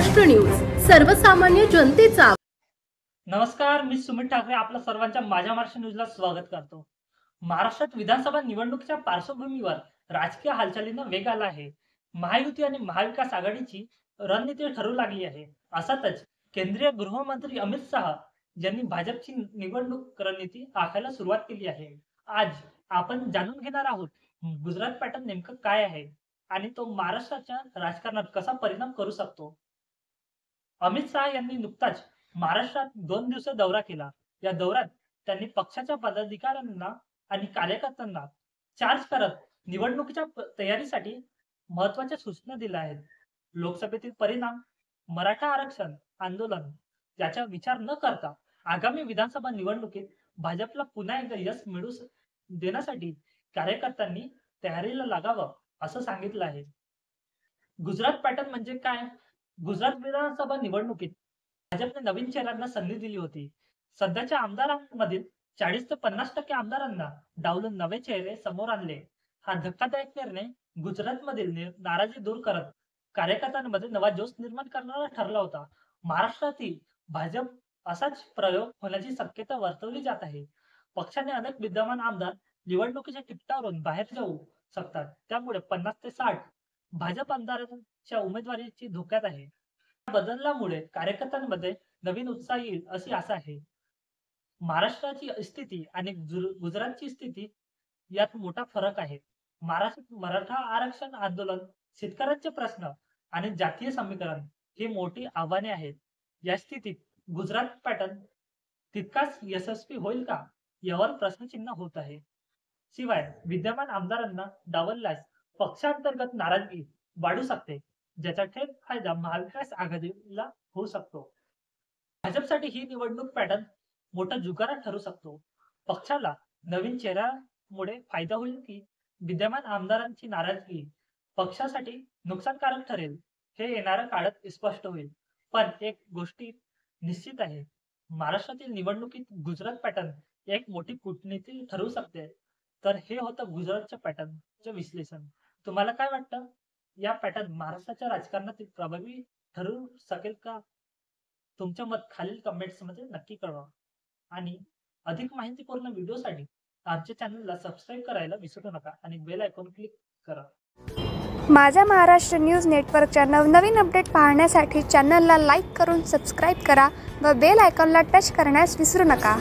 Maharashtra news, सर्वसामान्य जनतेचा। नमस्कार, मी सुमित ठाकरे आपल्या सर्वांच्या माझ्या महाराष्ट्र न्यूजला स्वागत करतो। महाराष्ट्रात विधानसभा निवडणुकीच्या पार्श्वभूमीवर राजकीय हालचालींना वेग आला आहे। महायुती आणि महाविकास आघाडीची रणनीती ठरू लागली आहे। असातच केंद्रीय गृहमंत्री अमित शाह यांनी भाजपची निवडणूक रणनीती आखायला सुरुवात केली आहे। आज आपण जाणून घेणार आहोत गुजरात पॅटर्न नेमकं काय आहे आणि तो महाराष्ट्राच्या राजकारणात कसा परिणाम करू शकतो। अमित शाह यांनी नुकताच महाराष्ट्रात 2 दिवसाचा दौरा केला। या दौऱ्यात त्यांनी पक्षाच्या पदाधिकाऱ्यांना आणि कार्यकर्त्यांना चार्ज करत निवडणुकीच्या तयारीसाठी महत्त्वाच्या सूचना दिल्या आहेत। लोकसभेतील परिणाम, मराठा आरक्षण आंदोलन याचा विचार न करता आगामी विधानसभा निवडणुकीत भाजपला पुन्हा एकदा यश मिळू देण्यासाठी कार्यकर्त्यांनी तयारीला लागावं असं सांगितलं आहे। गुजरात पॅटर्न म्हणजे काय? गुजरात विधानसभा निवडणुकीत भाजपने नवीन चेहऱ्यांना संधी दिली होती। सध्याच्या आमदारांमधील 40 ते 50% आमदारांना डावलून नवे चेहरे समोर आणले। हा धक्कादायक निर्णय गुजरातमधील नाराजी दूर करत कार्यकर्त्यांमध्ये नवा जोश निर्माण करणारा ठरला होता। महाराष्ट्रातील भाजप असाच प्रयोग होण्याची शक्यता वर्तवली जात आहे। पक्षाने अनेक विद्यमान आमदार निवडणुकीच्या तिकिटावरून बाहेर जाऊ शकतात, त्यामुळे 50 ते 60 भाजप आमदारांच्या उमेदवारीची धोक्यात आहे। बदलामुळे कार्यकर्त्यांमध्ये नवीन उत्साह येईल अशी आशा आहे। महाराष्ट्राची स्थिती आणि गुजरातची स्थिती यात मोठा फरक आहे। महाराष्ट्रात मराठा आरक्षण आंदोलन, शेतकऱ्यांचे प्रश्न आणि जातीय समीकरण ही मोठी आव्हाने आहेत। या स्थितीत गुजरात पॅटर्न तितकाच यशस्वी होईल का यावर प्रश्नचिन्ह होत आहे। शिवाय विद्यमान आमदारांना डावलल्यास पक्षांतर्गत नाराजगी वाढू शकते, ज्याचा थेट फायदा महाविकास आघाडीला होऊ शकतो। भाजपसाठी ही निवडणूक पॅटर्न मोठा जुगारा ठरू शकतो। पक्षाला नवीन चेहऱ्यामुळे फायदा होईल की विद्यमान आमदारांची नाराजगी पक्षासाठी नुकसानकारक ठरेल हे येणाऱ्या काळात स्पष्ट होईल। पण एक गोष्ट निश्चित आहे, महाराष्ट्रातील निवडणुकीत गुजरात पॅटर्न एक मोठी कूटनीती ठरू शकते। तर हे होतं गुजरातच्या पॅटर्नचे विश्लेषण। तुम्हाला काय वाटतं? या पॅटर्न महाराष्ट्राच्या राजकारणातील प्रभावी ठरू शकेल का? तुमचं मत खालील कमेंट्स मध्ये नक्की कळवा आणि अधिक माहितीपूर्ण व्हिडिओसाठी आमच्या चॅनलला सबस्क्राईब करायला विसरू नका आणि बेल आयकॉन क्लिक करा। माझा महाराष्ट्र न्यूज नेटवर्कच्या नवनवीन अपडेट पाहण्यासाठी चॅनलला लाईक करून सबस्क्राईब करा व बेल आयकॉनला टच करण्यास विसरू नका।